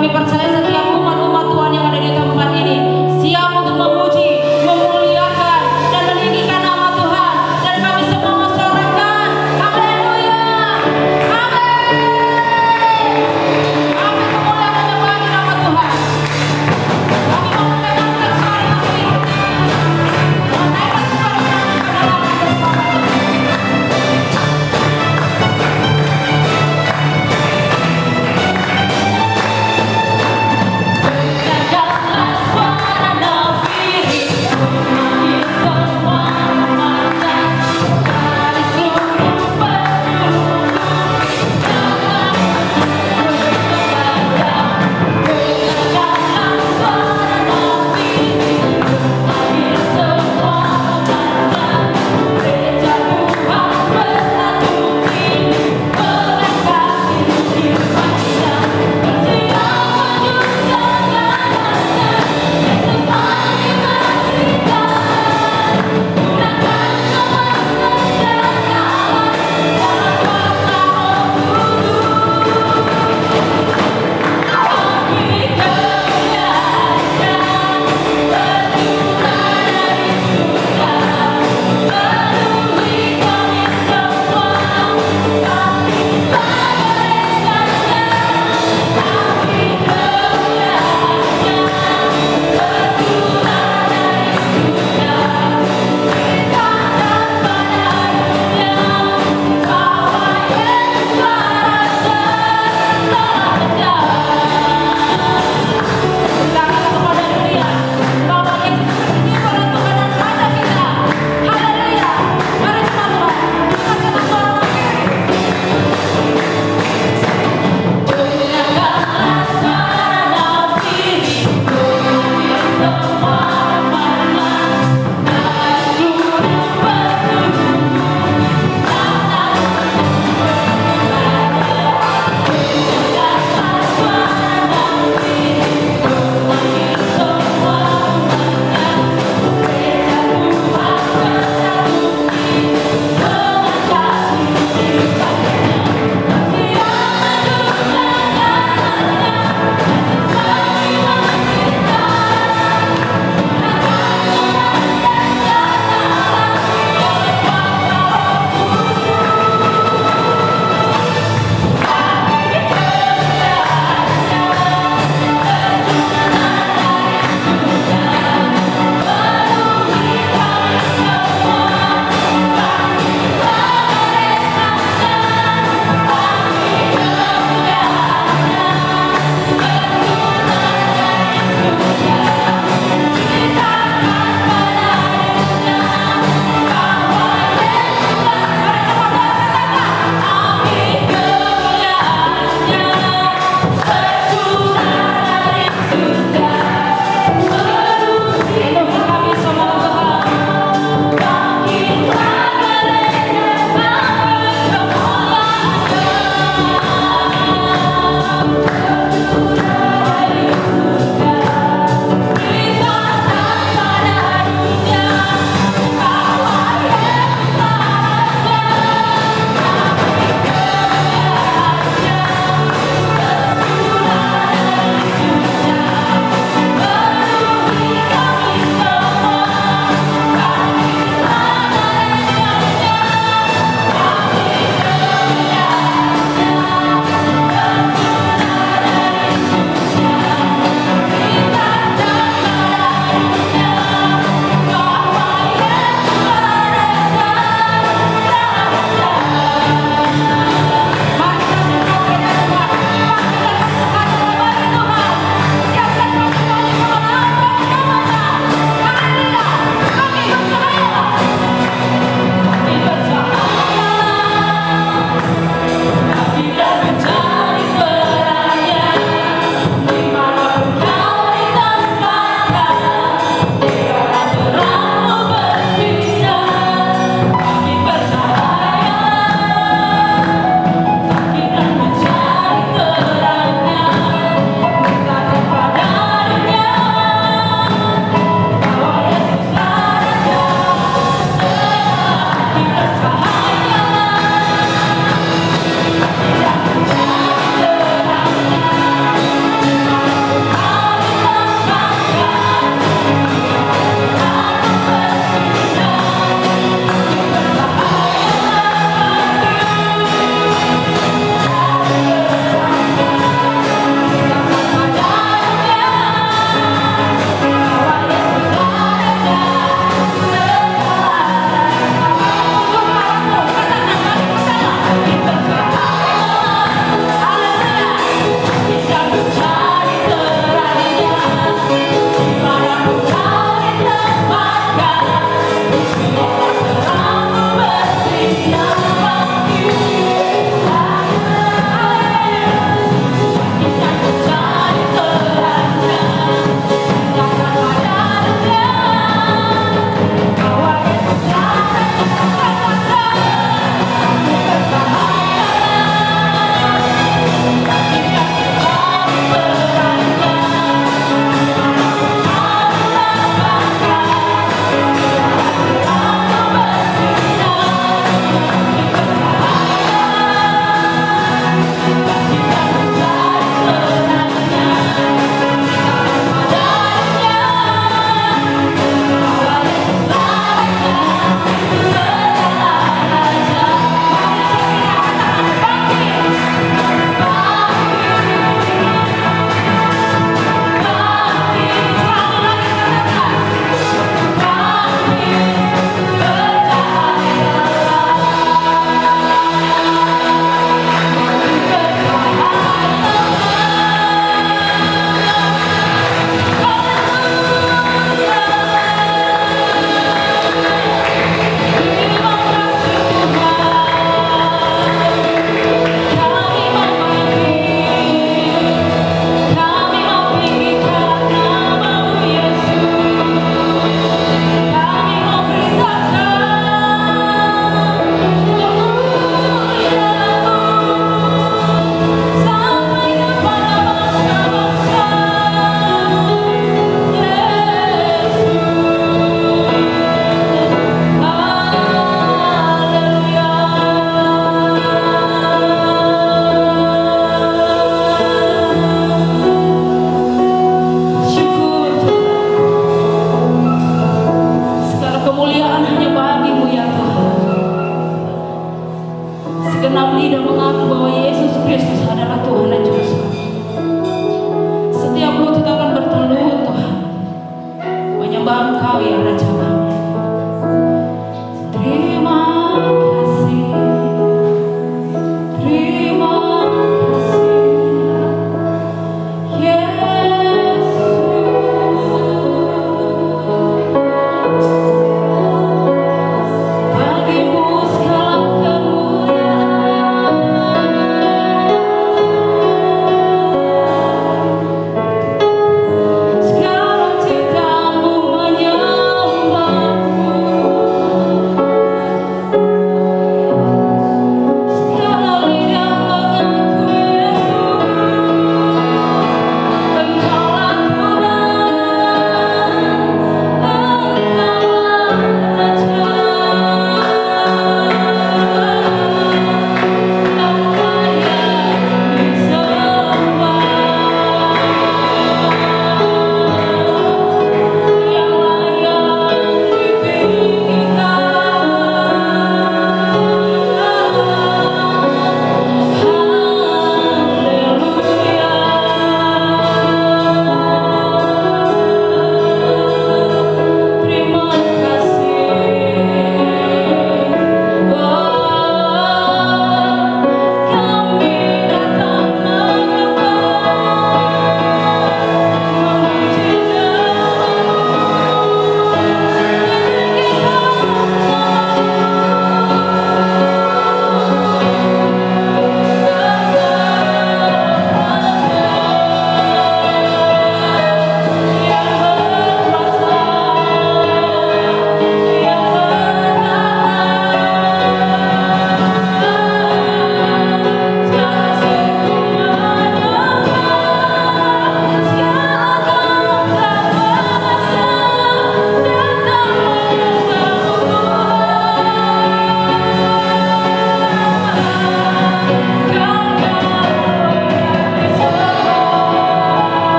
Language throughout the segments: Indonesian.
kami percaya setiap umat-umat Tuhan yang ada di tempat ini siap untuk memuji, memuliakan, dan meninggikan nama Tuhan. Dan kami semua mensorakkan haleluya, amin. Kami kemuliaan menyembah nama Tuhan. Kami memuliakan bersama kami. Menaikkan suara kami pada nama bersama kami.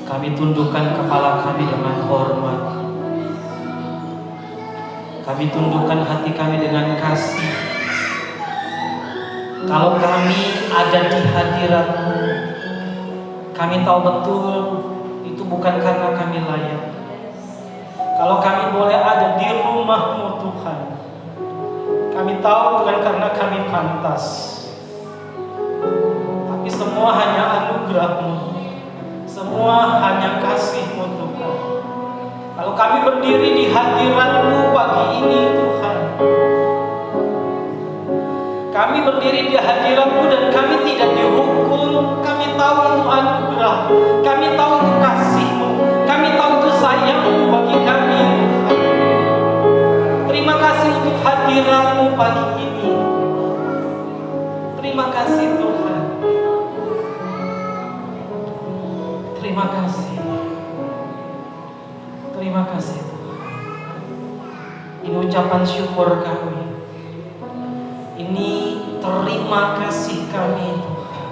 Kami tundukkan kepala kami dengan hormat. Kami tundukkan hati kami dengan kasih. Kalau kami ada di hadirat-Mu, kami tahu betul itu bukan karena kami layak. Kalau kami boleh ada di rumah-Mu Tuhan, kami tahu bukan karena kami pantas, tapi semua hanya anugerah-Mu. Semua hanya kasih-Mu Tuhan. Kalau kami berdiri di hadirat-Mu pagi ini Tuhan, kami berdiri di hadirat-Mu dan kami tidak dihukum. Kami tahu itu anugerah, kami tahu itu kasih-Mu, kami tahu itu sayang-Mu bagi kami Tuhan. Terima kasih untuk hadirat-Mu pagi ini. Terima kasih Tuhan. Terima kasih. Terima kasih Tuhan. Ini ucapan syukur kami. Ini terima kasih kami Tuhan.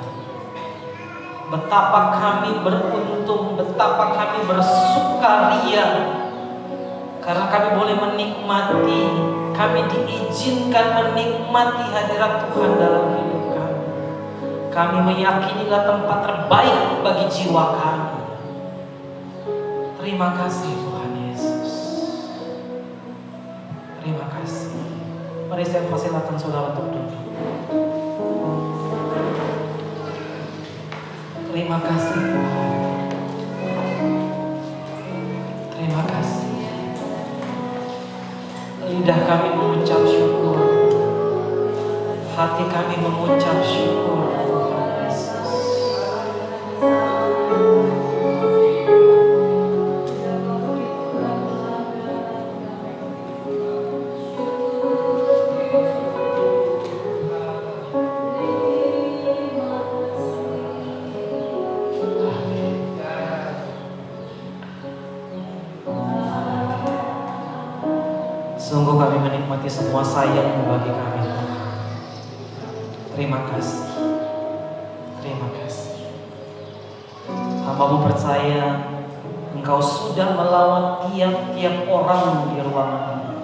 Betapa kami beruntung, betapa kami bersukaria karena kami boleh menikmati, kami diizinkan menikmati hadirat Tuhan dalam hidup kami. Kami meyakinilah tempat terbaik bagi jiwa kami. Terima kasih Tuhan Yesus. Terima kasih. Mari saya persilakan saudara untuk duduk. Terima kasih Tuhan. Terima kasih. Lidah kami mengucap syukur. Hati kami mengucap syukur Tuhan Yesus. Sungguh kami menikmati semua sayang bagi kami. Terima kasih. Terima kasih. Hamba-Mu percaya Engkau sudah melawat tiap-tiap orang di ruangan ini.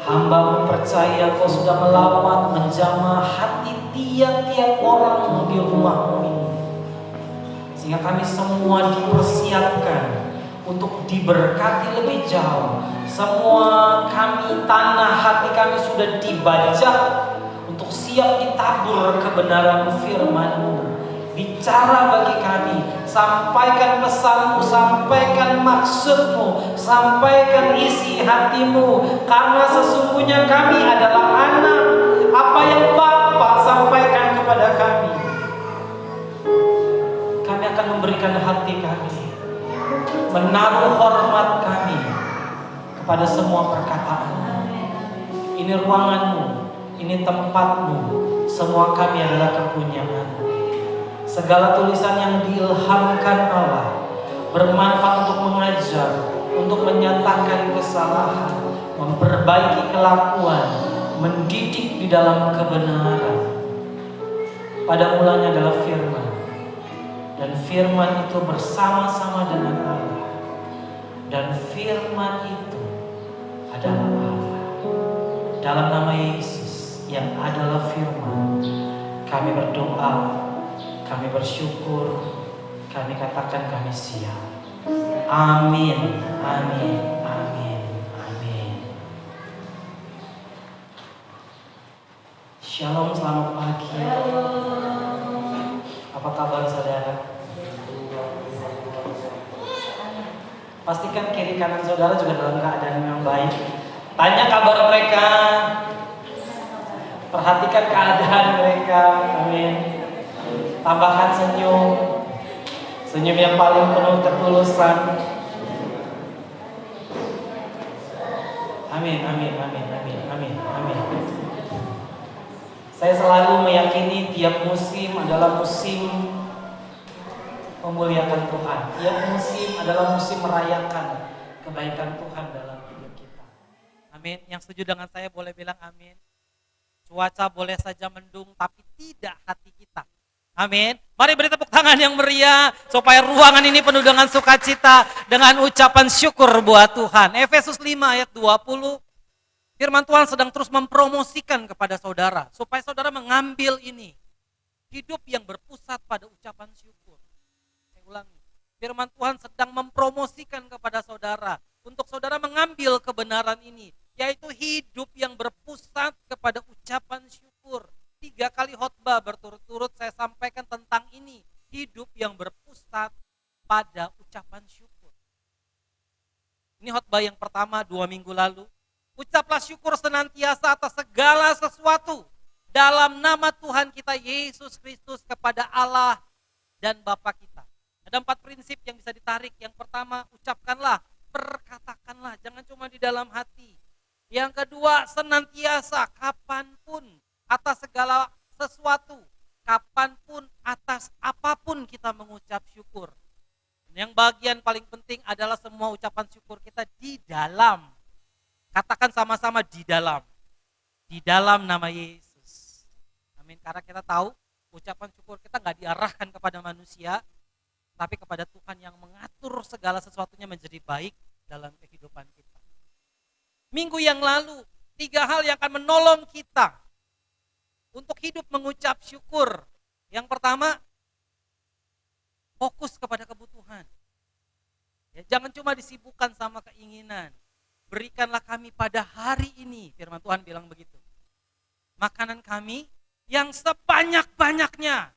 Hamba-Mu percaya Engkau sudah melawat, menjamah hati tiap-tiap orang di rumah-Mu ini. Sehingga kami semua dipersiapkan untuk diberkati lebih jauh. Semua kami, tanah hati kami sudah dibajak untuk siap ditabur kebenaran firman-Mu. Bicara bagi kami, sampaikan pesan-Mu, sampaikan maksud-Mu, sampaikan isi hati-Mu. Karena sesungguhnya kami adalah anak. Apa yang Bapa sampaikan kepada kami, kami akan memberikan hati kami, menaruh hormat kami kepada semua perkataan. Ini ruangan-Mu, ini tempat-Mu, semua kami adalah kepunyaan. Segala tulisan yang diilhamkan Allah bermanfaat untuk mengajar, untuk menyatakan kesalahan, memperbaiki kelakuan, mendidik di dalam kebenaran. Pada mulanya adalah firman, dan firman itu bersama-sama dengan Allah, dan firman itu adalah Allah. Dalam nama Yesus yang adalah firman, kami berdoa, kami bersyukur, kami katakan kami siap. Amin, amin, amin, amin. Shalom, selamat pagi. Apa kabar saudara? Pastikan kiri kanan saudara juga dalam keadaan yang baik. Tanya kabar mereka. Perhatikan keadaan mereka. Amin. Tambahkan senyum. Senyum yang paling penuh ketulusan. Amin, amin, amin, amin, amin, amin. Saya selalu meyakini tiap musim adalah musim memuliakan Tuhan. Tiap musim adalah musim merayakan kebaikan Tuhan dalam hidup kita. Amin. Yang setuju dengan saya boleh bilang amin. Cuaca boleh saja mendung, tapi tidak hati kita. Amin. Mari beri tepuk tangan yang meriah supaya ruangan ini penuh dengan sukacita, dengan ucapan syukur buat Tuhan. Efesus 5 ayat 20. Firman Tuhan sedang terus mempromosikan kepada saudara supaya saudara mengambil ini. Hidup yang berpusat pada ucapan syukur. Saya ulangi. Firman Tuhan sedang mempromosikan kepada saudara untuk saudara mengambil kebenaran ini, yaitu hidup yang berpusat kepada ucapan syukur. 3 kali khotbah berturut-turut saya sampaikan tentang ini, hidup yang berpusat pada ucapan syukur. Ini khotbah yang pertama 2 minggu lalu. Ucaplah syukur senantiasa atas segala sesuatu dalam nama Tuhan kita Yesus Kristus kepada Allah dan Bapa kita. Ada 4 prinsip yang bisa ditarik. Yang pertama, ucapkanlah, perkatakanlah, jangan cuma di dalam hati. Yang kedua, senantiasa, kapanpun, atas segala sesuatu, kapanpun, atas apapun kita mengucap syukur. Dan yang bagian paling penting adalah semua ucapan syukur kita di dalam. Katakan sama-sama di dalam nama Yesus. Amin. Karena kita tahu ucapan syukur kita gak diarahkan kepada manusia, tapi kepada Tuhan yang mengatur segala sesuatunya menjadi baik dalam kehidupan kita. Minggu yang lalu, 3 hal yang akan menolong kita untuk hidup mengucap syukur. Yang pertama, fokus kepada kebutuhan. Ya, jangan cuma disibukkan sama keinginan. Berikanlah kami pada hari ini, firman Tuhan bilang begitu. Makanan kami yang sebanyak-banyaknya,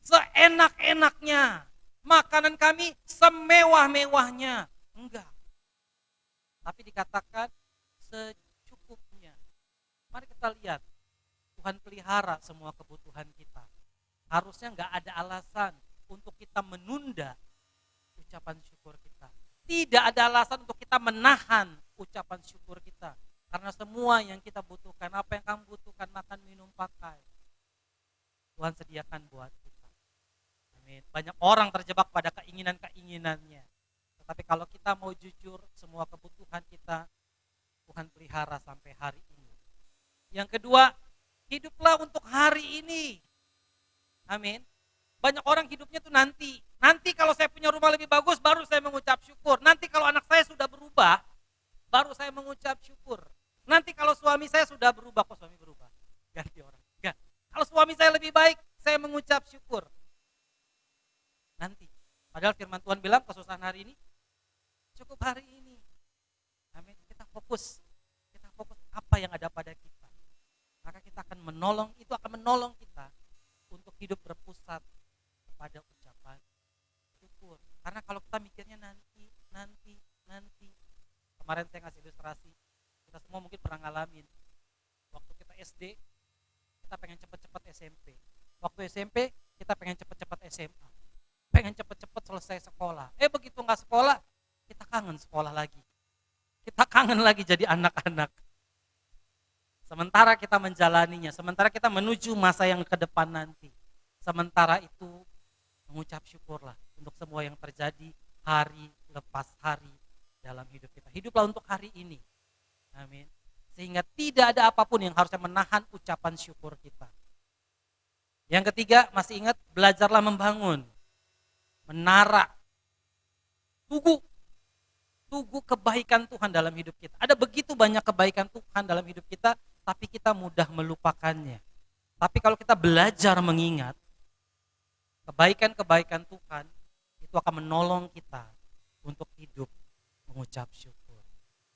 seenak-enaknya, makanan kami semewah-mewahnya. Enggak. Tapi dikatakan secukupnya. Mari kita lihat, Tuhan pelihara semua kebutuhan kita. Harusnya enggak ada alasan untuk kita menunda ucapan syukur kita. Tidak ada alasan untuk kita menahan ucapan syukur kita. Karena semua yang kita butuhkan, apa yang kamu butuhkan, makan, minum, pakai, Tuhan sediakan buat kita. Amin. Banyak orang terjebak pada keinginan-keinginannya. Tetapi kalau kita mau jujur, semua kebutuhan kita, Tuhan pelihara sampai hari ini. Yang kedua, hiduplah untuk hari ini. Amin. Banyak orang hidupnya tuh nanti. Nanti kalau saya punya rumah lebih bagus, baru saya mengucap syukur. Nanti kalau anak saya sudah berubah, baru saya mengucap syukur. Nanti kalau suami saya sudah berubah, kok suami berubah? Ganti orang. Enggak. Kalau suami saya lebih baik, saya mengucap syukur. Nanti. Padahal firman Tuhan bilang kesusahan hari ini, cukup hari ini. Amin. Kita fokus. Kita fokus apa yang ada pada kita. Maka kita akan menolong, itu akan menolong kita untuk hidup berpusat pada ucapan syukur. Karena kalau kita mikirnya nanti. Kemarin saya ngasih ilustrasi, kita semua mungkin pernah ngalamin. Waktu kita SD, kita pengen cepet-cepet SMP. Waktu SMP, kita pengen cepet-cepet SMA. Pengen cepet-cepet selesai sekolah. Begitu gak sekolah, kita kangen sekolah lagi. Kita kangen lagi jadi anak-anak. Sementara kita menjalaninya, sementara kita menuju masa yang ke depan nanti. Sementara itu, mengucap syukurlah untuk semua yang terjadi hari lepas hari dalam hidup kita. Hiduplah untuk hari ini. Amin. Sehingga tidak ada apapun yang harusnya menahan ucapan syukur kita. Yang ketiga, masih ingat, belajarlah membangun. Menara. Tugu kebaikan Tuhan dalam hidup kita. Ada begitu banyak kebaikan Tuhan dalam hidup kita, tapi kita mudah melupakannya. Tapi kalau kita belajar mengingat, kebaikan-kebaikan Tuhan, itu akan menolong kita untuk hidup mengucap syukur.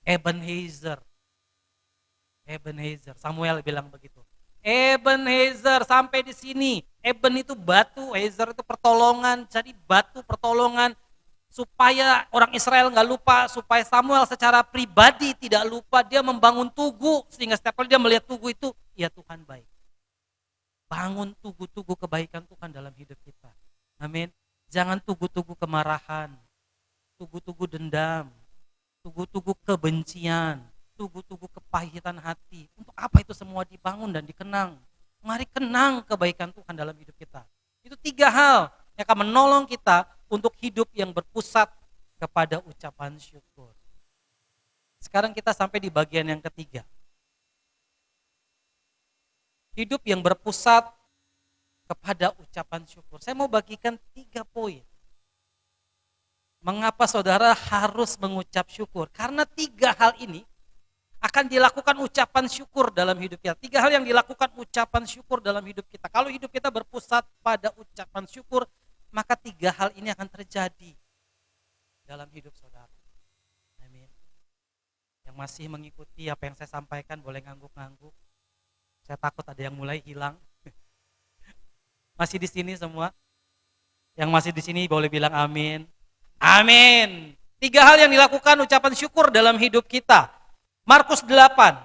Ebenezer, Samuel bilang begitu. Ebenezer, sampai di sini. Eben itu batu, Ezer itu pertolongan. Jadi batu pertolongan supaya orang Israel nggak lupa, supaya Samuel secara pribadi tidak lupa. Dia membangun tugu sehingga setiap kali dia melihat tugu itu, ya Tuhan baik. Bangun tugu-tugu kebaikan Tuhan dalam hidup kita. Amin. Jangan tugu-tugu kemarahan, tugu-tugu dendam, tugu-tugu kebencian, tugu-tugu kepahitan hati. Untuk apa itu semua dibangun dan dikenang? Mari kenang kebaikan Tuhan dalam hidup kita. Itu 3 hal yang akan menolong kita untuk hidup yang berpusat kepada ucapan syukur. Sekarang kita sampai di bagian yang ketiga. Hidup yang berpusat kepada ucapan syukur. Saya mau bagikan 3 poin. Mengapa saudara harus mengucap syukur? Karena 3 hal ini akan dilakukan ucapan syukur dalam hidup kita. 3 hal yang dilakukan ucapan syukur dalam hidup kita. Kalau hidup kita berpusat pada ucapan syukur, maka 3 hal ini akan terjadi dalam hidup saudara. Amin. Yang masih mengikuti apa yang saya sampaikan boleh ngangguk-ngangguk. Saya takut ada yang mulai hilang. Masih di sini semua? Yang masih di sini boleh bilang amin. Amin. 3 hal yang dilakukan ucapan syukur dalam hidup kita. Markus 8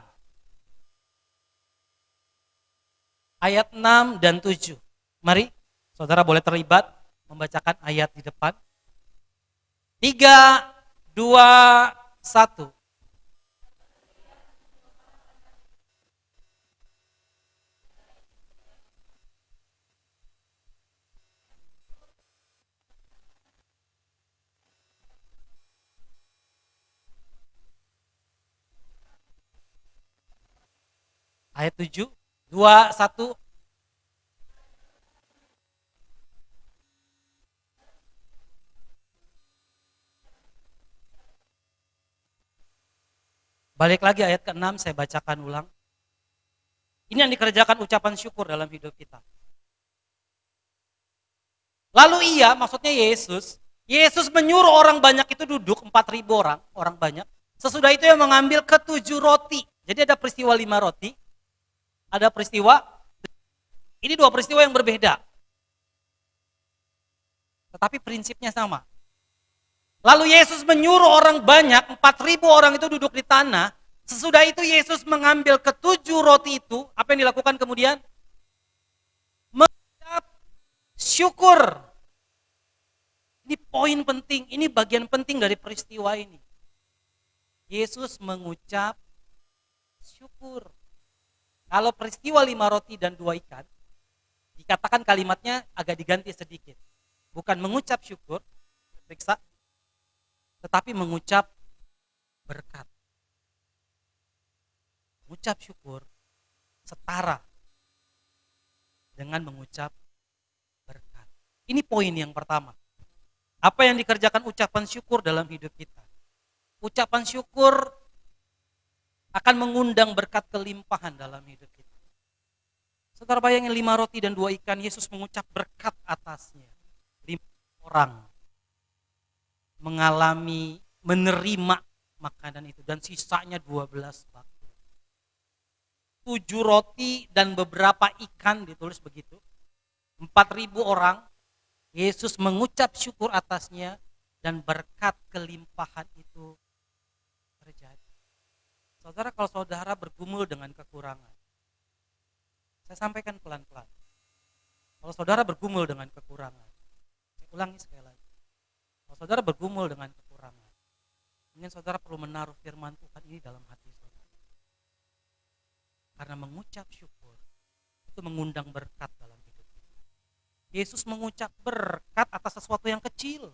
ayat 6 dan 7. Mari saudara boleh terlibat membacakan ayat di depan. 3, 2, 1. Ayat 7, 2, 1. Balik lagi ayat ke-6, saya bacakan ulang. Ini yang dikerjakan ucapan syukur dalam hidup kita. Lalu ia, maksudnya Yesus menyuruh orang banyak itu duduk, 4.000 orang banyak. Sesudah itu ia mengambil ke-7 roti. Jadi ada peristiwa 5 roti. Ada peristiwa, ini 2 peristiwa yang berbeda. Tetapi prinsipnya sama. Lalu Yesus menyuruh orang banyak, 4.000 orang itu duduk di tanah. Sesudah itu Yesus mengambil ke-7 roti itu, apa yang dilakukan kemudian? Mengucap syukur. Ini poin penting, ini bagian penting dari peristiwa ini. Yesus mengucap syukur. Kalau peristiwa 5 roti dan 2 ikan, dikatakan kalimatnya agak diganti sedikit. Bukan mengucap syukur, periksa, tetapi mengucap berkat. Mengucap syukur setara dengan mengucap berkat. Ini poin yang pertama. Apa yang dikerjakan ucapan syukur dalam hidup kita? Ucapan syukur akan mengundang berkat kelimpahan dalam hidup kita. Saudara bayangin 5 roti dan 2 ikan, Yesus mengucap berkat atasnya. 5 orang menerima makanan itu dan sisanya 12 batu. 7 roti dan beberapa ikan ditulis begitu. 4.000 orang, Yesus mengucap syukur atasnya dan berkat kelimpahan itu terjadi. Saudara, kalau saudara bergumul dengan kekurangan, saya sampaikan pelan-pelan. Kalau saudara bergumul dengan kekurangan, saya ulangi sekali lagi. Kalau saudara bergumul dengan kekurangan, mungkin saudara perlu menaruh firman Tuhan ini dalam hati saudara. Karena mengucap syukur itu mengundang berkat dalam hidup kita. Yesus mengucap berkat atas sesuatu yang kecil,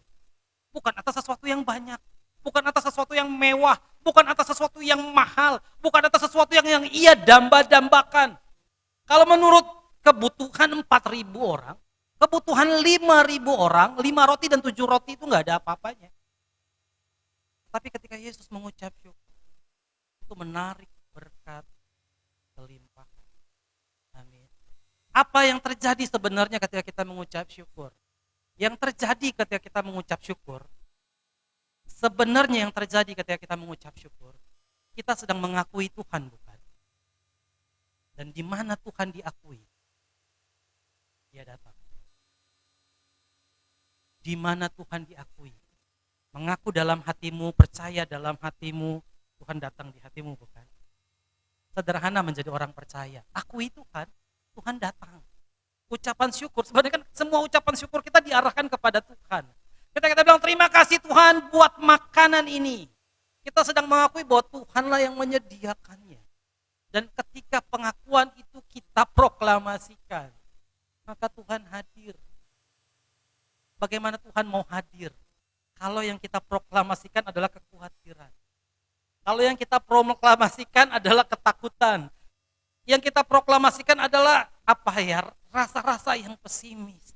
bukan atas sesuatu yang banyak. Bukan atas sesuatu yang mewah, bukan atas sesuatu yang mahal, bukan atas sesuatu yang ia damba-dambakan. Kalau menurut kebutuhan 4.000 orang, kebutuhan 5.000 orang, 5 roti dan 7 roti itu gak ada apa-apanya. Tapi ketika Yesus mengucap syukur, itu menarik berkat kelimpahan. Amin. Apa yang terjadi sebenarnya ketika kita mengucap syukur? Yang terjadi ketika kita mengucap syukur, sebenarnya yang terjadi ketika kita mengucap syukur, kita sedang mengakui Tuhan, bukan? Dan di mana Tuhan diakui, dia datang. Di mana Tuhan diakui, mengaku dalam hatimu, percaya dalam hatimu, Tuhan datang di hatimu, bukan? Sederhana menjadi orang percaya. Akui Tuhan, Tuhan datang. Ucapan syukur, sebenarnya kan semua ucapan syukur kita diarahkan kepada Tuhan. Kita bilang terima kasih Tuhan buat makanan ini. Kita sedang mengakui bahwa Tuhanlah yang menyediakannya. Dan ketika pengakuan itu kita proklamasikan, maka Tuhan hadir. Bagaimana Tuhan mau hadir? Kalau yang kita proklamasikan adalah kekhawatiran. Kalau yang kita proklamasikan adalah ketakutan. Yang kita proklamasikan adalah apa ya? Rasa-rasa yang pesimis.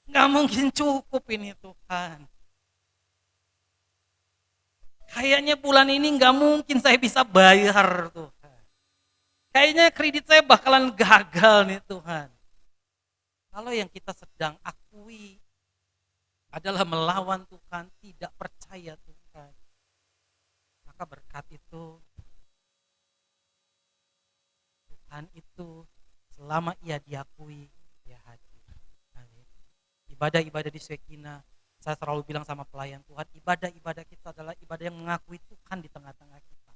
Nggak mungkin cukup ini Tuhan. Kayaknya bulan ini nggak mungkin saya bisa bayar Tuhan. Kayaknya kredit saya bakalan gagal nih Tuhan. Kalau yang kita sedang akui adalah melawan Tuhan, tidak percaya Tuhan, maka berkat itu, Tuhan itu selama ia diakui, dia hadir. Amin. Ibadah-ibadah di Shekinah, saya selalu bilang sama pelayan Tuhan, ibadah-ibadah kita adalah ibadah yang mengakui Tuhan di tengah-tengah kita.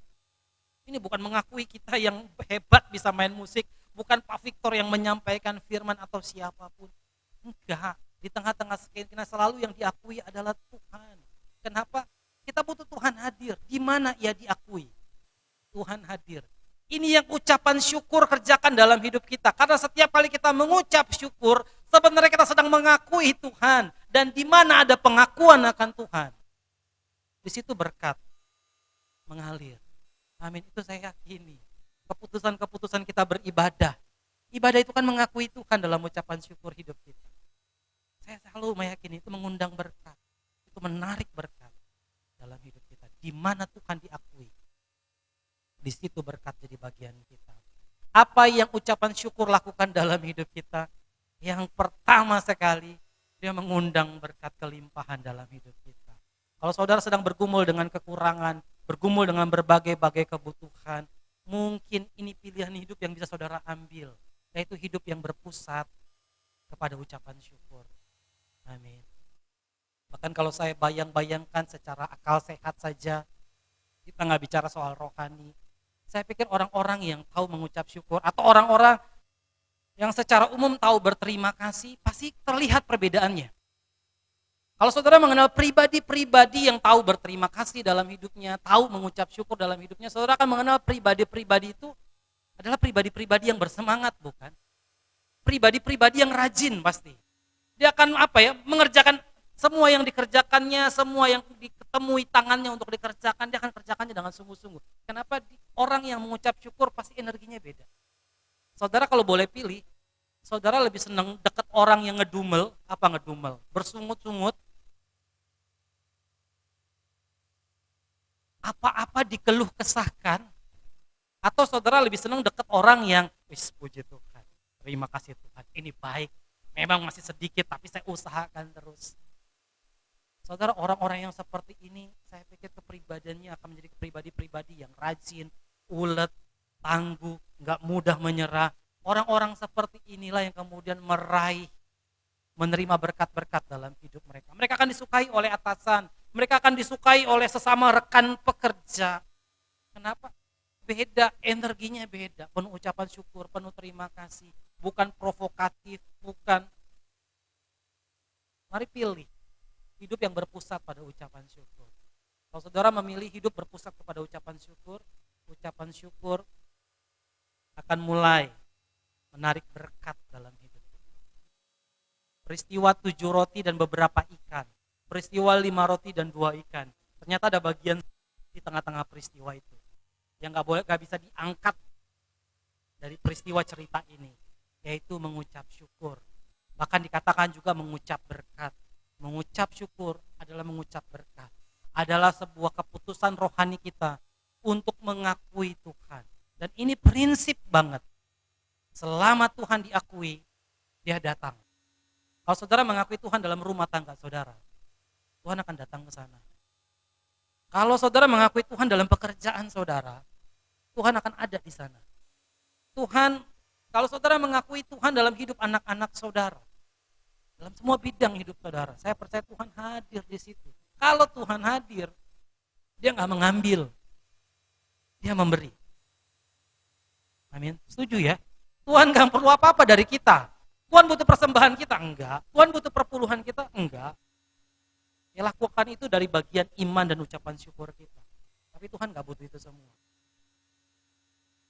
Ini bukan mengakui kita yang hebat bisa main musik, bukan Pak Victor yang menyampaikan firman atau siapapun. Enggak, di tengah-tengah Shekinah selalu yang diakui adalah Tuhan. Kenapa? Kita butuh Tuhan hadir. Di mana ia diakui? Tuhan hadir. Ini yang ucapan syukur kerjakan dalam hidup kita. Karena setiap kali kita mengucap syukur, sebenarnya kita sedang mengakui Tuhan. Dan di mana ada pengakuan akan Tuhan, di situ berkat mengalir. Amin, itu saya yakini. Keputusan-keputusan kita beribadah. Ibadah itu kan mengakui Tuhan dalam ucapan syukur hidup kita. Saya selalu meyakini itu mengundang berkat. Itu menarik berkat dalam hidup kita. Di mana Tuhan diakui, di situ berkat jadi bagian kita. Apa yang ucapan syukur lakukan dalam hidup kita? Yang pertama sekali, dia mengundang berkat kelimpahan dalam hidup kita. Kalau saudara sedang bergumul dengan kekurangan, bergumul dengan berbagai-bagai kebutuhan, mungkin ini pilihan hidup yang bisa saudara ambil, yaitu hidup yang berpusat kepada ucapan syukur. Amin. Bahkan kalau saya bayang-bayangkan secara akal sehat saja, kita nggak bicara soal rohani, saya pikir orang-orang yang tahu mengucap syukur atau orang-orang yang secara umum tahu berterima kasih, pasti terlihat perbedaannya. Kalau saudara mengenal pribadi-pribadi yang tahu berterima kasih dalam hidupnya, tahu mengucap syukur dalam hidupnya, saudara akan mengenal pribadi-pribadi itu adalah pribadi-pribadi yang bersemangat, bukan? Pribadi-pribadi yang rajin pasti. Dia akan mengerjakan semua yang dikerjakannya, semua yang diketemui tangannya untuk dikerjakan, dia akan kerjakannya dengan sungguh-sungguh. Kenapa? Orang yang mengucap syukur pasti energinya beda. Saudara kalau boleh pilih, saudara lebih senang dekat orang yang ngedumel, bersungut-sungut, apa-apa dikeluh kesahkan, atau saudara lebih senang dekat orang yang, puji Tuhan, terima kasih Tuhan, ini baik, memang masih sedikit tapi saya usahakan terus. Saudara, orang-orang yang seperti ini, saya pikir kepribadiannya akan menjadi pribadi-pribadi yang rajin, ulet, tangguh, gak mudah menyerah. Orang-orang seperti inilah yang kemudian menerima berkat-berkat dalam hidup mereka. Mereka akan disukai oleh atasan, mereka akan disukai oleh sesama rekan pekerja. Kenapa? Beda, energinya beda, penuh ucapan syukur, penuh terima kasih, bukan provokatif, bukan. Mari pilih hidup yang berpusat pada ucapan syukur. Kalau saudara memilih hidup berpusat kepada ucapan syukur akan mulai menarik berkat dalam hidup kita. Peristiwa 7 roti dan beberapa ikan, peristiwa 5 roti dan 2 ikan. Ternyata ada bagian di tengah-tengah peristiwa itu yang gak bisa diangkat dari peristiwa cerita ini, yaitu mengucap syukur. Bahkan dikatakan juga mengucap berkat. Mengucap syukur adalah mengucap berkat. Adalah sebuah keputusan rohani kita untuk mengakui Tuhan. Dan ini prinsip banget. Selama Tuhan diakui, dia datang. Kalau saudara mengakui Tuhan dalam rumah tangga saudara, Tuhan akan datang ke sana. Kalau saudara mengakui Tuhan dalam pekerjaan saudara, Tuhan akan ada di sana. Tuhan Kalau saudara mengakui Tuhan dalam hidup anak-anak saudara, dalam semua bidang hidup saudara, saya percaya Tuhan hadir di situ. Kalau Tuhan hadir, dia nggak mengambil, dia memberi. Amin. Setuju ya? Tuhan nggak perlu apa-apa dari kita. Tuhan butuh persembahan kita? Enggak. Tuhan butuh perpuluhan kita? Enggak. Ya lakukan itu dari bagian iman dan ucapan syukur kita. Tapi Tuhan nggak butuh itu semua.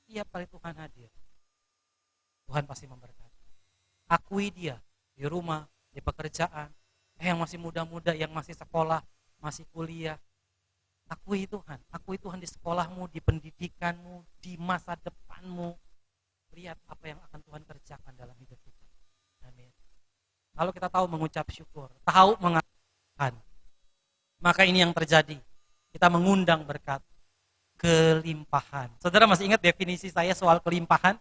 Tiap kali Tuhan hadir, Tuhan pasti memberkati. Akui dia di rumah, di pekerjaan, yang masih muda-muda, yang masih sekolah, masih kuliah. Akui Tuhan di sekolahmu, di pendidikanmu, di masa depanmu. Lihat apa yang akan Tuhan kerjakan dalam hidup kita. Amin. Kalau kita tahu mengucap syukur, tahu mengatakan, maka ini yang terjadi. Kita mengundang berkat kelimpahan. Saudara masih ingat definisi saya soal kelimpahan?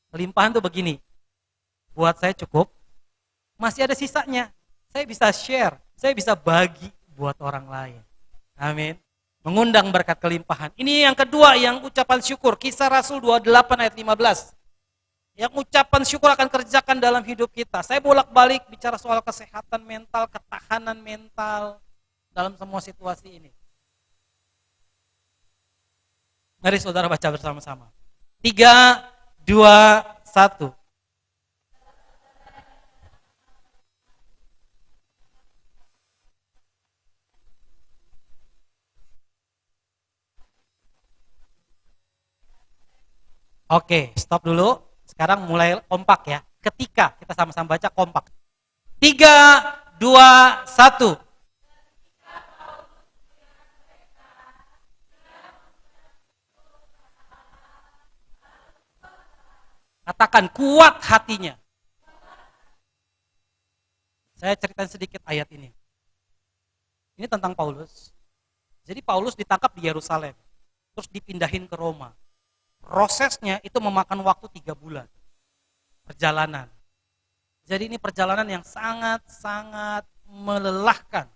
Kelimpahan tuh begini, buat saya cukup, masih ada sisanya. Saya bisa share, saya bisa bagi buat orang lain. Amin. Mengundang berkat kelimpahan. Ini yang kedua, yang ucapan syukur. Kisah Rasul 28 ayat 15. Yang ucapan syukur akan kerjakan dalam hidup kita. Saya bolak-balik bicara soal kesehatan mental, ketahanan mental dalam semua situasi ini. Mari saudara baca bersama-sama. 3, 2, 1. Oke, stop dulu. Sekarang mulai kompak ya. Ketika kita sama-sama baca kompak. 3, 2, 1. Katakan kuat hatinya. Saya ceritain sedikit ayat ini. Ini tentang Paulus. Jadi Paulus ditangkap di Yerusalem. Terus dipindahin ke Roma. Prosesnya itu memakan waktu 3 bulan. Perjalanan. Jadi ini perjalanan yang sangat-sangat melelahkan.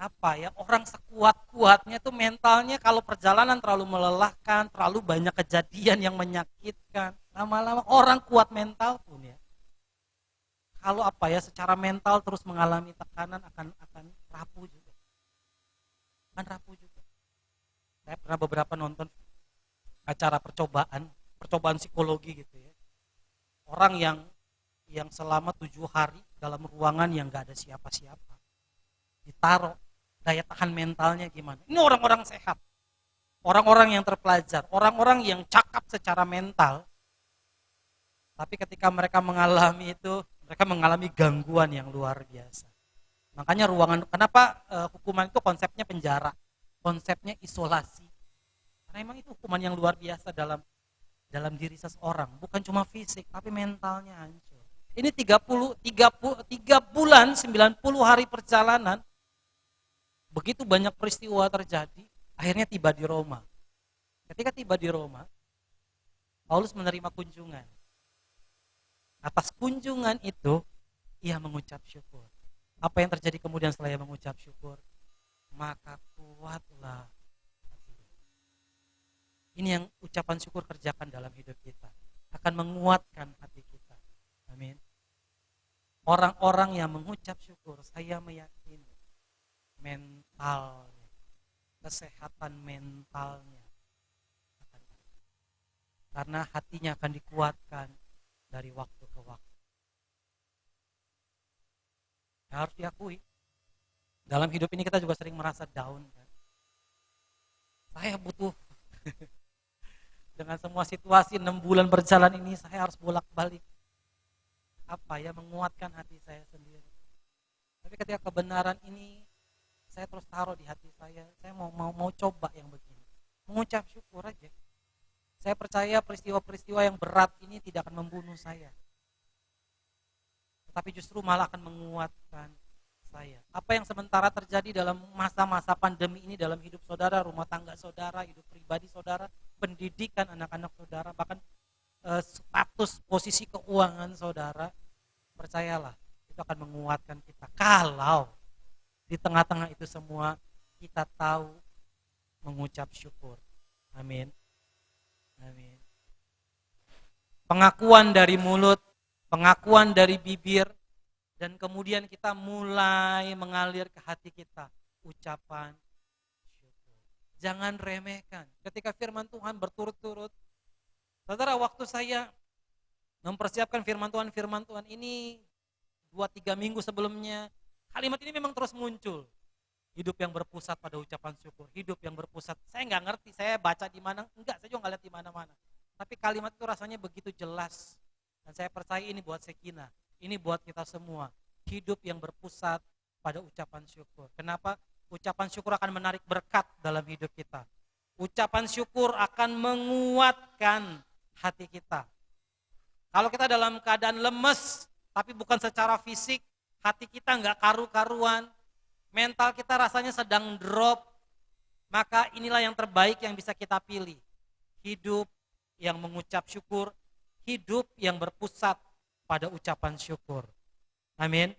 Apa ya, orang sekuat-kuatnya tuh mentalnya kalau perjalanan terlalu melelahkan, terlalu banyak kejadian yang menyakitkan, lama-lama orang kuat mental pun ya, kalau apa ya, secara mental terus mengalami tekanan akan rapuh juga. Saya pernah beberapa nonton acara percobaan psikologi gitu ya. Orang yang selama 7 hari dalam ruangan yang gak ada siapa-siapa, ditaruh, daya tahan mentalnya gimana. Ini orang-orang sehat, orang-orang yang terpelajar, orang-orang yang cakap secara mental. Tapi ketika mereka mengalami itu, mereka mengalami gangguan yang luar biasa. Makanya kenapa hukuman itu konsepnya penjara, konsepnya isolasi. Karena memang itu hukuman yang luar biasa dalam diri seseorang, bukan cuma fisik, tapi mentalnya hancur. Ini 3 bulan, 90 hari perjalanan. Begitu banyak peristiwa terjadi, akhirnya tiba di Roma. Ketika tiba di Roma, Paulus menerima kunjungan. Atas kunjungan itu, ia mengucap syukur. Apa yang terjadi kemudian setelah ia mengucap syukur? Maka kuatlah. Ini yang ucapan syukur kerjakan dalam hidup kita. Akan menguatkan hati kita. Amin. Orang-orang yang mengucap syukur, saya meyakini mentalnya, kesehatan mentalnya akan ada. Karena hatinya akan dikuatkan dari waktu ke waktu. Ya, harus diakui, dalam hidup ini kita juga sering merasa down kan? Saya butuh dengan semua situasi 6 bulan berjalan ini, saya harus bolak-balik menguatkan hati saya sendiri. Tapi ketika kebenaran ini saya terus taruh di hati saya mau coba yang begini, mengucap syukur aja. Saya percaya peristiwa-peristiwa yang berat ini tidak akan membunuh saya, tetapi justru malah akan menguatkan saya. Apa yang sementara terjadi dalam masa-masa pandemi ini dalam hidup saudara, rumah tangga saudara, hidup pribadi saudara, pendidikan anak-anak saudara, bahkan status posisi keuangan saudara, percayalah itu akan menguatkan kita. Kalau di tengah-tengah itu semua kita tahu mengucap syukur. Amin. Amin. Pengakuan dari mulut, pengakuan dari bibir, dan kemudian kita mulai mengalir ke hati kita ucapan syukur. Jangan remehkan. Ketika firman Tuhan berturut-turut, saudara, waktu saya mempersiapkan firman Tuhan ini 2-3 minggu sebelumnya, kalimat ini memang terus muncul. Hidup yang berpusat pada ucapan syukur, hidup yang berpusat. Saya nggak ngerti, saya baca di mana, enggak, saya juga nggak lihat di mana-mana. Tapi kalimat itu rasanya begitu jelas. Dan saya percaya ini buat Sekina, ini buat kita semua. Hidup yang berpusat pada ucapan syukur. Kenapa? Ucapan syukur akan menarik berkat dalam hidup kita. Ucapan syukur akan menguatkan hati kita. Kalau kita dalam keadaan lemes, tapi bukan secara fisik, hati kita nggak karu-karuan, mental kita rasanya sedang drop, maka inilah yang terbaik yang bisa kita pilih. Hidup yang mengucap syukur, hidup yang berpusat pada ucapan syukur. Amin.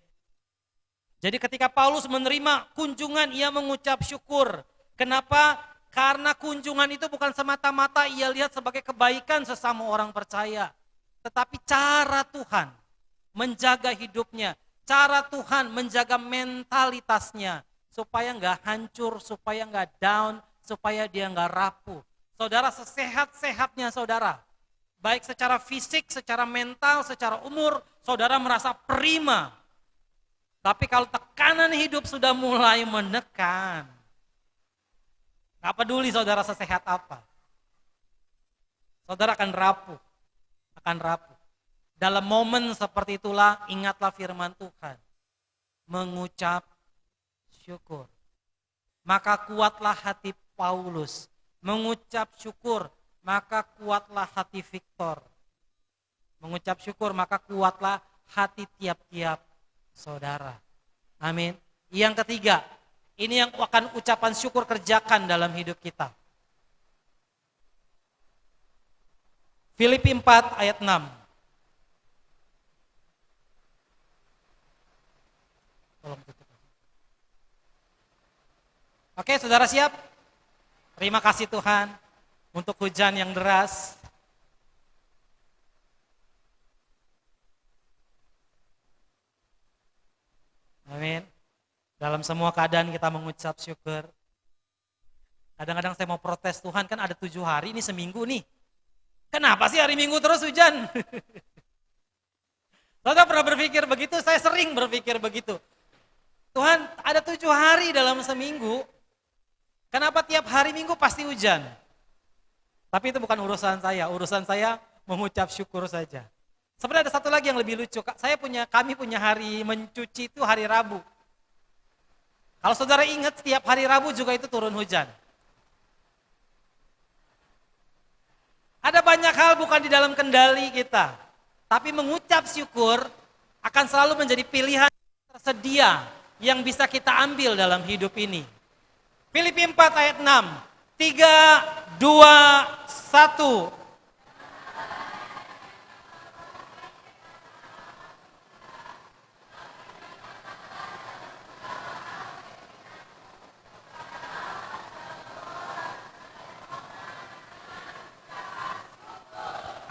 Jadi ketika Paulus menerima kunjungan, ia mengucap syukur. Kenapa? Karena kunjungan itu bukan semata-mata ia lihat sebagai kebaikan sesama orang percaya. Tetapi cara Tuhan menjaga hidupnya, cara Tuhan menjaga mentalitasnya, supaya nggak hancur, supaya nggak down, supaya dia nggak rapuh. Saudara, sesehat-sehatnya saudara, baik secara fisik, secara mental, secara umur, saudara merasa prima. Tapi kalau tekanan hidup sudah mulai menekan, gak peduli saudara sesehat apa, saudara akan rapuh, Dalam momen seperti itulah ingatlah firman Tuhan, mengucap syukur. Maka kuatlah hati Paulus, mengucap syukur, maka kuatlah hati Victor. Mengucap syukur, maka kuatlah hati tiap-tiap saudara. Amin. Yang ketiga, ini yang akan ucapan syukur kerjakan dalam hidup kita. Filipi 4 ayat 6. Tolong tutup. Oke, saudara siap? Terima kasih Tuhan untuk hujan yang deras. Amin. Dalam semua keadaan kita mengucap syukur. Kadang-kadang saya mau protes, Tuhan kan ada 7 hari, ini seminggu nih. Kenapa sih hari Minggu terus hujan? Saudara pernah berpikir begitu? Saya sering berpikir begitu. Tuhan ada 7 hari dalam seminggu, kenapa tiap hari Minggu pasti hujan? Tapi itu bukan urusan saya mengucap syukur saja. Sebenarnya ada satu lagi yang lebih lucu, kami punya hari mencuci itu hari Rabu. Kalau saudara ingat setiap hari Rabu juga itu turun hujan. Ada banyak hal bukan di dalam kendali kita, tapi mengucap syukur akan selalu menjadi pilihan tersedia yang bisa kita ambil dalam hidup ini. Filipi 4 ayat 6, 3, 2, 1.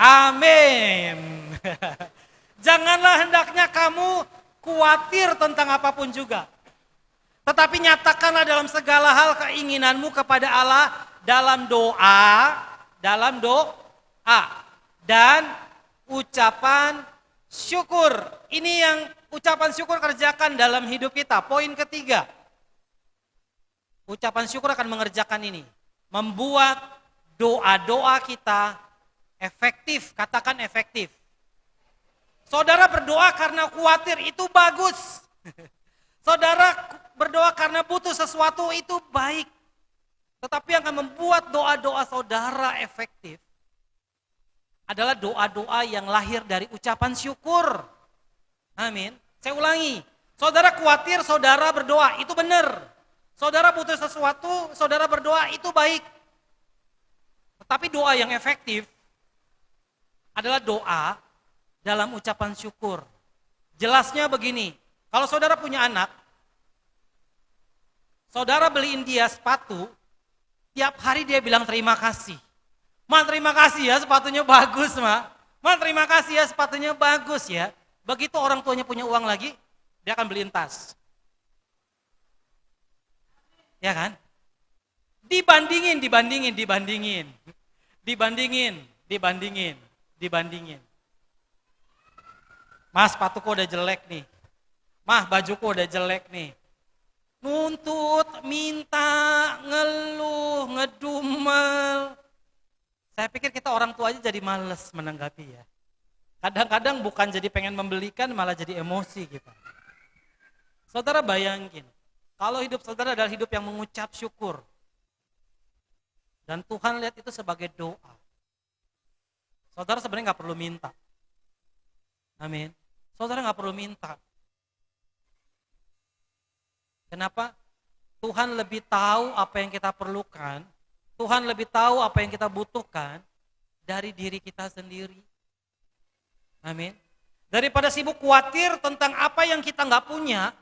Amin. Janganlah hendaknya kamu khawatir tentang apapun juga. Tetapi nyatakanlah dalam segala hal keinginanmu kepada Allah dalam doa dan ucapan syukur. Ini yang ucapan syukur kerjakan dalam hidup kita. Poin ketiga. Ucapan syukur akan mengerjakan ini. Membuat doa-doa kita efektif, katakan efektif. Saudara berdoa karena khawatir, itu bagus. Saudara berdoa karena butuh sesuatu, itu baik. Tetapi yang akan membuat doa-doa saudara efektif adalah doa-doa yang lahir dari ucapan syukur. Amin. Saya ulangi, saudara khawatir, saudara berdoa, itu benar. Saudara butuh sesuatu, saudara berdoa, itu baik. Tetapi doa yang efektif adalah doa dalam ucapan syukur. Jelasnya begini, kalau saudara punya anak, saudara beliin dia sepatu, tiap hari dia bilang terima kasih. Ma, terima kasih ya, sepatunya bagus, Ma. Ma terima kasih ya sepatunya bagus ya. Begitu orang tuanya punya uang lagi, dia akan beliin tas. Ya kan? Dibandingin. Mas sepatuku udah jelek nih. Mah bajuku udah jelek nih. Nuntut, minta, ngeluh, ngedumel. Saya pikir kita orang tua aja jadi males menanggapi ya. Kadang-kadang bukan jadi pengen membelikan, malah jadi emosi kita. Saudara bayangin, kalau hidup saudara adalah hidup yang mengucap syukur. Dan Tuhan lihat itu sebagai doa. Saudara sebenarnya nggak perlu minta. Amin. Saudara nggak perlu minta. Kenapa? Tuhan lebih tahu apa yang kita perlukan. Tuhan lebih tahu apa yang kita butuhkan dari diri kita sendiri. Amin. Daripada sibuk khawatir tentang apa yang kita nggak punya,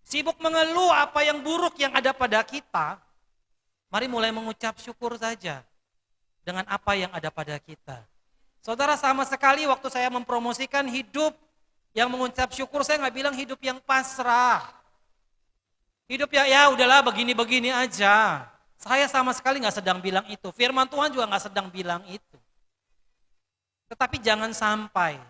sibuk mengeluh apa yang buruk yang ada pada kita, mari mulai mengucap syukur saja dengan apa yang ada pada kita. Saudara, sama sekali waktu saya mempromosikan hidup yang mengucap syukur, saya nggak bilang hidup yang pasrah. Hidup ya udahlah begini-begini aja. Saya sama sekali nggak sedang bilang itu. Firman Tuhan juga nggak sedang bilang itu. Tetapi jangan sampai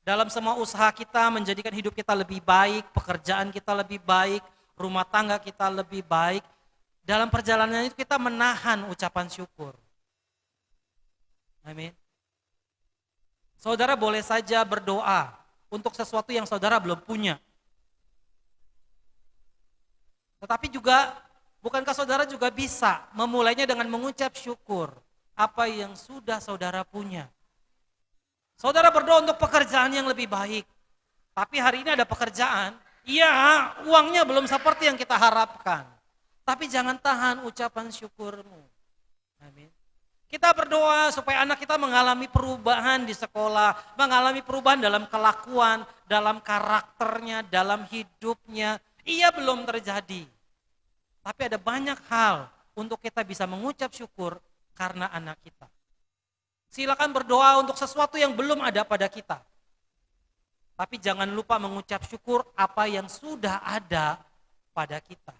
dalam semua usaha kita menjadikan hidup kita lebih baik, pekerjaan kita lebih baik, rumah tangga kita lebih baik. Dalam perjalanan itu kita menahan ucapan syukur. Amin. Saudara boleh saja berdoa untuk sesuatu yang saudara belum punya. Tetapi juga, bukankah saudara juga bisa memulainya dengan mengucap syukur apa yang sudah saudara punya. Saudara berdoa untuk pekerjaan yang lebih baik. Tapi hari ini ada pekerjaan, iya uangnya belum seperti yang kita harapkan. Tapi jangan tahan ucapan syukurmu. Amin. Kita berdoa supaya anak kita mengalami perubahan di sekolah, mengalami perubahan dalam kelakuan, dalam karakternya, dalam hidupnya. Iya belum terjadi. Tapi ada banyak hal untuk kita bisa mengucap syukur karena anak kita. Silakan berdoa untuk sesuatu yang belum ada pada kita. Tapi jangan lupa mengucap syukur apa yang sudah ada pada kita.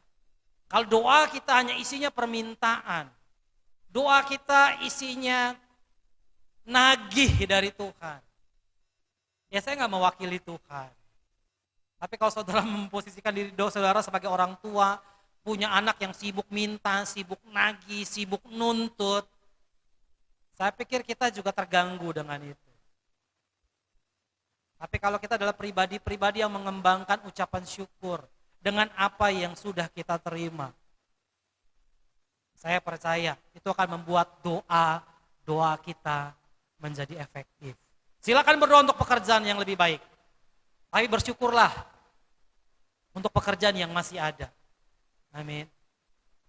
Kalau doa kita hanya isinya permintaan, doa kita isinya nagih dari Tuhan. Ya saya nggak mewakili Tuhan. Tapi kalau saudara memposisikan diri saudara sebagai orang tua, punya anak yang sibuk minta, sibuk nagih, sibuk nuntut, saya pikir kita juga terganggu dengan itu. Tapi kalau kita adalah pribadi-pribadi yang mengembangkan ucapan syukur dengan apa yang sudah kita terima, saya percaya itu akan membuat doa kita menjadi efektif. Silakan berdoa untuk pekerjaan yang lebih baik. Tapi bersyukurlah untuk pekerjaan yang masih ada. Amin.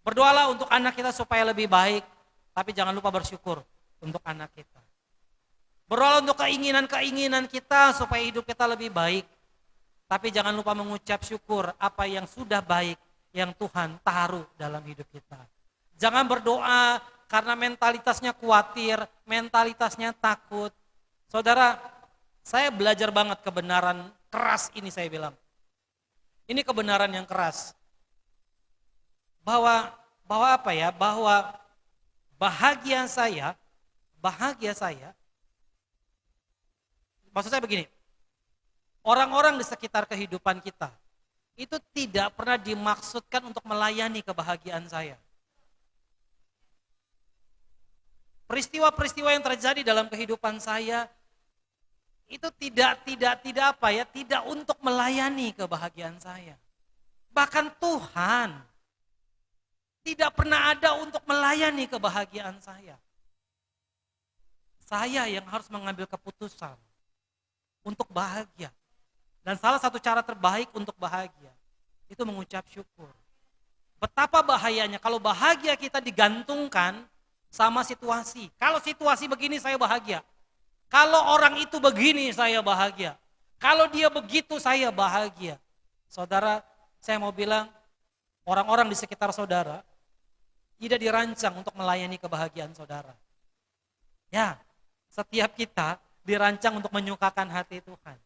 Berdoalah untuk anak kita supaya lebih baik, tapi jangan lupa bersyukur untuk anak kita. Berdoalah untuk keinginan-keinginan kita supaya hidup kita lebih baik, tapi jangan lupa mengucap syukur apa yang sudah baik yang Tuhan taruh dalam hidup kita. Jangan berdoa karena mentalitasnya khawatir, mentalitasnya takut. Saudara, saya belajar banget kebenaran keras ini, saya bilang. Ini kebenaran yang keras. Bahwa apa ya? Bahwa bahagia saya, maksud saya begini, orang-orang di sekitar kehidupan kita, itu tidak pernah dimaksudkan untuk melayani kebahagiaan saya. Peristiwa-peristiwa yang terjadi dalam kehidupan saya, itu tidak untuk melayani kebahagiaan saya. Bahkan Tuhan tidak pernah ada untuk melayani kebahagiaan saya. Saya yang harus mengambil keputusan untuk bahagia. Dan salah satu cara terbaik untuk bahagia itu mengucap syukur. Betapa bahayanya kalau bahagia kita digantungkan sama situasi. Kalau situasi begini saya bahagia. Kalau orang itu begini saya bahagia. Kalau dia begitu saya bahagia. Saudara, saya mau bilang orang-orang di sekitar saudara tidak dirancang untuk melayani kebahagiaan saudara. Ya, Setiap kita dirancang untuk menyukakan hati Tuhan.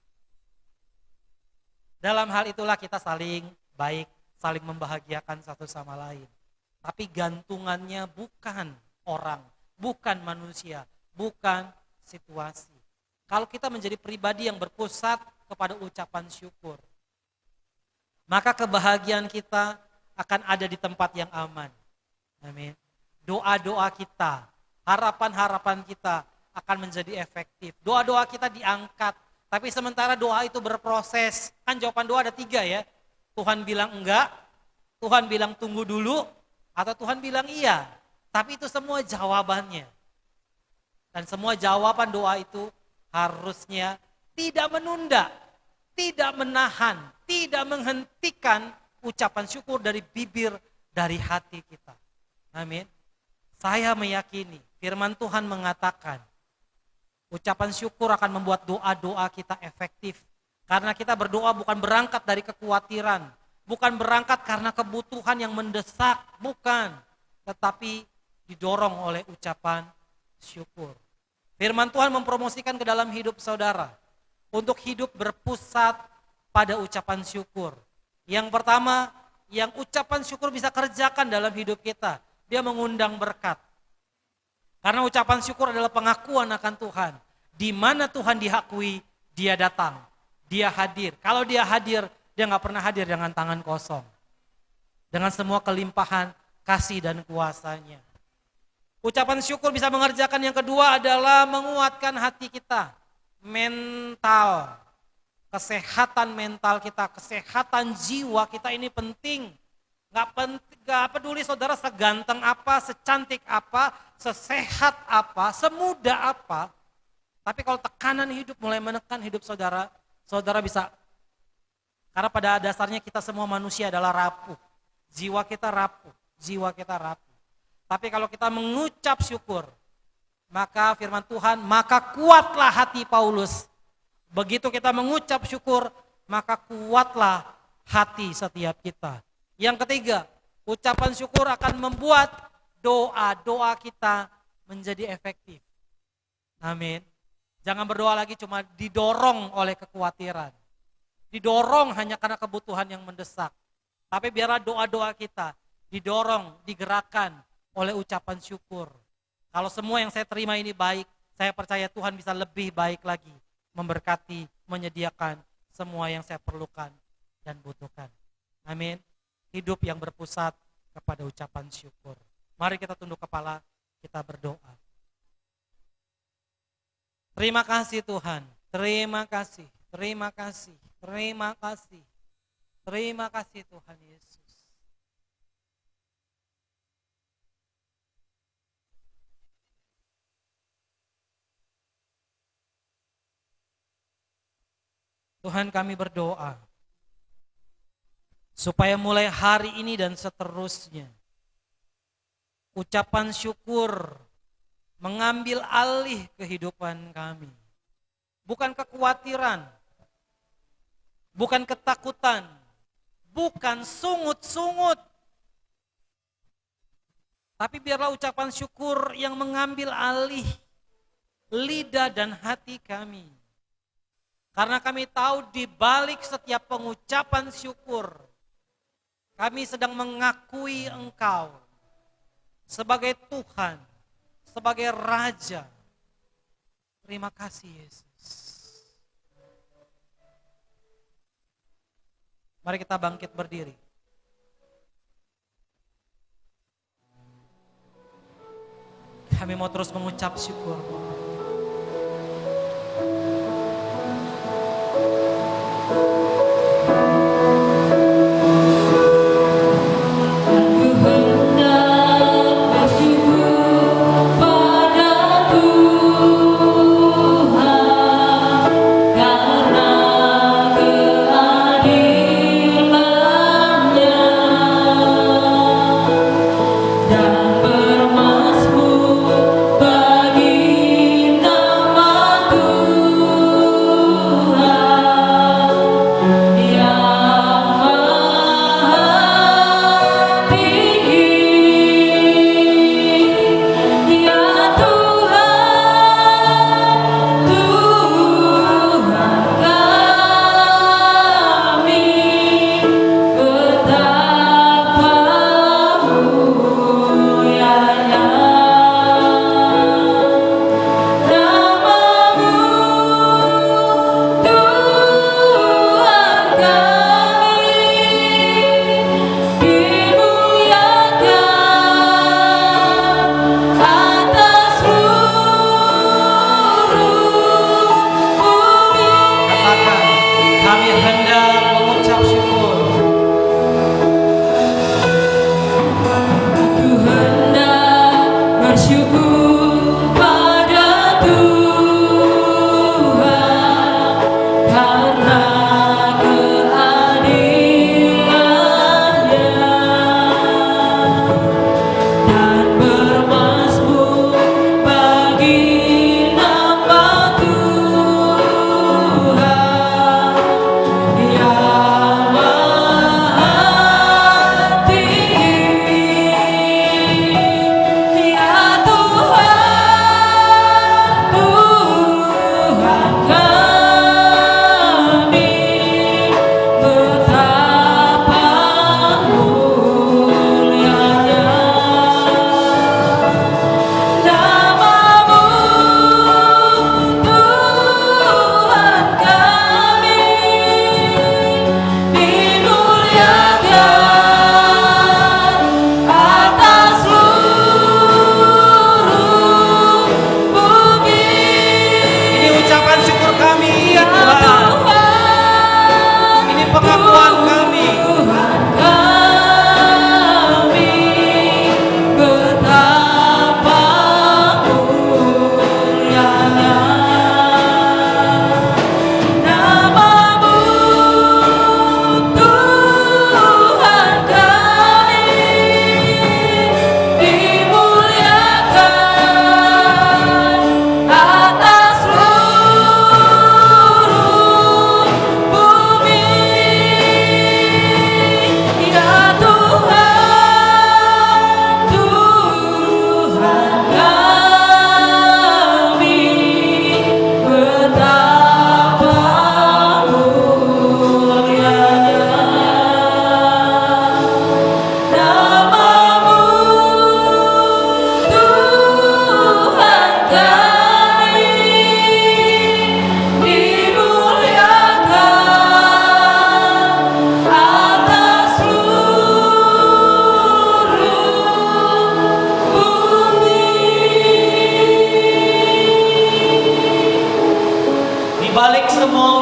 Dalam hal itulah kita saling baik, saling membahagiakan satu sama lain. Tapi gantungannya bukan orang, bukan manusia, bukan situasi. Kalau kita menjadi pribadi yang berpusat kepada ucapan syukur, maka kebahagiaan kita akan ada di tempat yang aman. Amin. Doa-doa kita, harapan-harapan kita akan menjadi efektif. Doa-doa kita diangkat. Tapi sementara doa itu berproses, kan jawaban doa ada 3 ya. Tuhan bilang enggak, Tuhan bilang tunggu dulu, atau Tuhan bilang iya. Tapi itu semua jawabannya. Dan semua jawaban doa itu harusnya tidak menunda, tidak menahan, tidak menghentikan ucapan syukur dari bibir, dari hati kita. Amin. Saya meyakini firman Tuhan mengatakan, ucapan syukur akan membuat doa-doa kita efektif. Karena kita berdoa bukan berangkat dari kekhawatiran, bukan berangkat karena kebutuhan yang mendesak, bukan. Tetapi didorong oleh ucapan syukur. Firman Tuhan mempromosikan ke dalam hidup saudara, untuk hidup berpusat pada ucapan syukur. Yang pertama, yang ucapan syukur bisa kerjakan dalam hidup kita, dia mengundang berkat. Karena ucapan syukur adalah pengakuan akan Tuhan. Di mana Tuhan diakui, dia datang, dia hadir. Kalau dia hadir, dia gak pernah hadir dengan tangan kosong. Dengan semua kelimpahan, kasih dan kuasanya. Ucapan syukur bisa mengerjakan yang kedua adalah menguatkan hati kita. Mental, kesehatan mental kita, kesehatan jiwa kita ini penting. Gak peduli saudara seganteng apa, secantik apa, sesehat apa, semuda apa. Tapi kalau tekanan hidup mulai menekan hidup saudara, saudara bisa. Karena pada dasarnya kita semua manusia adalah rapuh. Jiwa kita rapuh, jiwa kita rapuh. Tapi kalau kita mengucap syukur, maka firman Tuhan, maka kuatlah hati Paulus. Begitu kita mengucap syukur, maka kuatlah hati setiap kita. Yang ketiga, ucapan syukur akan membuat doa-doa kita menjadi efektif. Amin. Jangan berdoa lagi cuma didorong oleh kekhawatiran. Didorong hanya karena kebutuhan yang mendesak. Tapi biarlah doa-doa kita didorong, digerakkan oleh ucapan syukur. Kalau semua yang saya terima ini baik, saya percaya Tuhan bisa lebih baik lagi memberkati, menyediakan semua yang saya perlukan dan butuhkan. Amin. Hidup yang berpusat kepada ucapan syukur. Mari kita tunduk kepala, kita berdoa. Terima kasih Tuhan, terima kasih, terima kasih, terima kasih. Terima kasih Tuhan Yesus. Tuhan, kami berdoa supaya mulai hari ini dan seterusnya ucapan syukur mengambil alih kehidupan kami. Bukan kekhawatiran, bukan ketakutan, bukan sungut-sungut. Tapi biarlah ucapan syukur yang mengambil alih lidah dan hati kami. Karena kami tahu di balik setiap pengucapan syukur, kami sedang mengakui Engkau sebagai Tuhan, sebagai Raja. Terima kasih Yesus. Mari kita bangkit berdiri. Kami mau terus mengucap syukur. Dan bermasmur bagi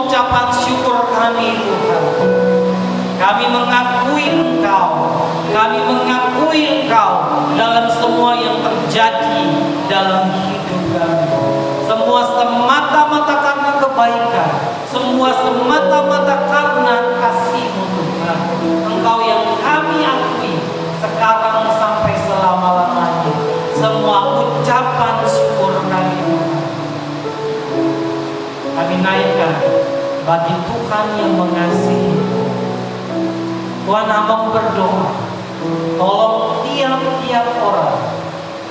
ucapan syukur kami Tuhan. Kami mengakui Engkau, kami mengakui Engkau dalam semua yang terjadi dalam hidup kami. Semua semata-mata karena kebaikan, semua semata-mata karena kasih-Mu Tuhan. Engkau yang kami akui sekarang sampai selama-lamanya. Semua ucapan syukur kami Tuhan, kami naikkan bagi Tuhan yang mengasihi. Tuhan, hamba berdoa, tolong tiap-tiap orang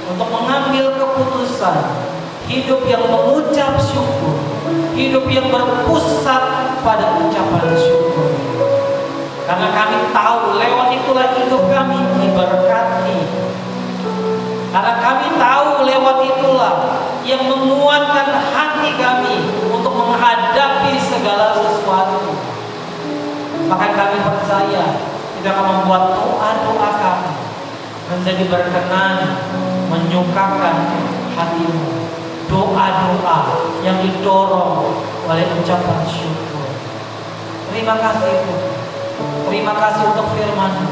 untuk mengambil keputusan hidup yang mengucap syukur, hidup yang berpusat pada ucapan syukur. Karena kami tahu lewat itulah hidup kami diberkati. Karena kami tahu lewat itulah yang menguatkan hati kami untuk menghadapi segala sesuatu. Maka kami percaya kita akan membuat doa-doa kami menjadi berkenan, menyukakan hati-Mu. Doa-doa yang didorong oleh ucapan syukur. Terima kasih Tuhan. Terima kasih untuk firman-Mu.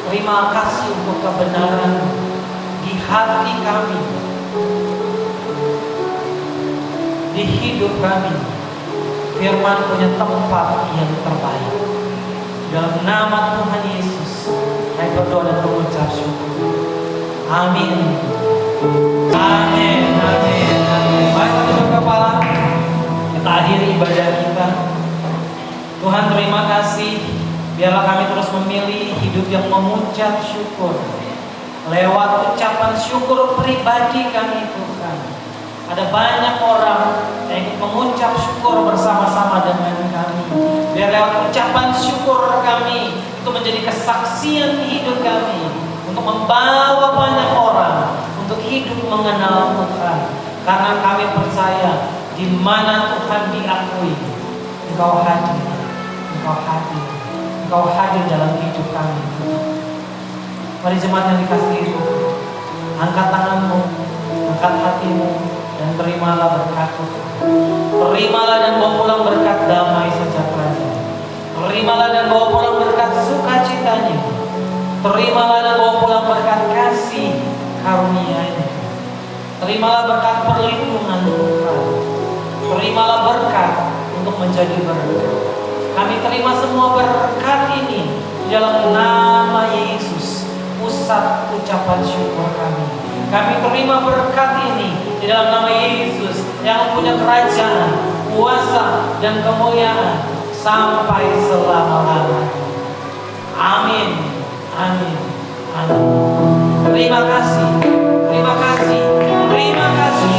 Terima kasih untuk kebenaran di hati kami, di hidup kami. Firman punya tempat yang terbaik. Dalam nama Tuhan Yesus, saya berdoa dan mengucap syukur. Amin. Amin. Amin. Amin. Mari kita tunduk kepala. Kita akhiri ibadah kita. Tuhan, terima kasih. Biarlah kami terus memilih hidup yang mengucap syukur. Lewat ucapan syukur pribadi kami Tuhan. Ada banyak orang yang ikut mengucap syukur bersama-sama dengan kami. Biar lewat ucapan syukur kami itu menjadi kesaksian hidup kami untuk membawa banyak orang untuk hidup mengenal Tuhan. Karena kami percaya di mana Tuhan diakui, Engkau hadir, Engkau hadir, Engkau hadir dalam hidup kami. Mari jemaat yang dikasihi Tuhan, angkat tanganmu, angkat hatimu, dan terimalah berkat Tuhan. Terimalah dan bawa pulang berkat damai sejahteranya. Terimalah dan bawa pulang berkat sukacitanya. Terimalah dan bawa pulang berkat kasih karunia-Nya. Terimalah berkat perlindungan Tuhan. Terimalah berkat untuk menjadi berkat. Kami terima semua berkat ini di dalam nama Yesus, pusat ucapan syukur kami. Kami terima berkat ini di dalam nama Yesus yang punya kerajaan, kuasa, dan kemuliaan sampai selama-lamanya. Amin. Amin. Amin. Terima kasih. Terima kasih. Terima kasih.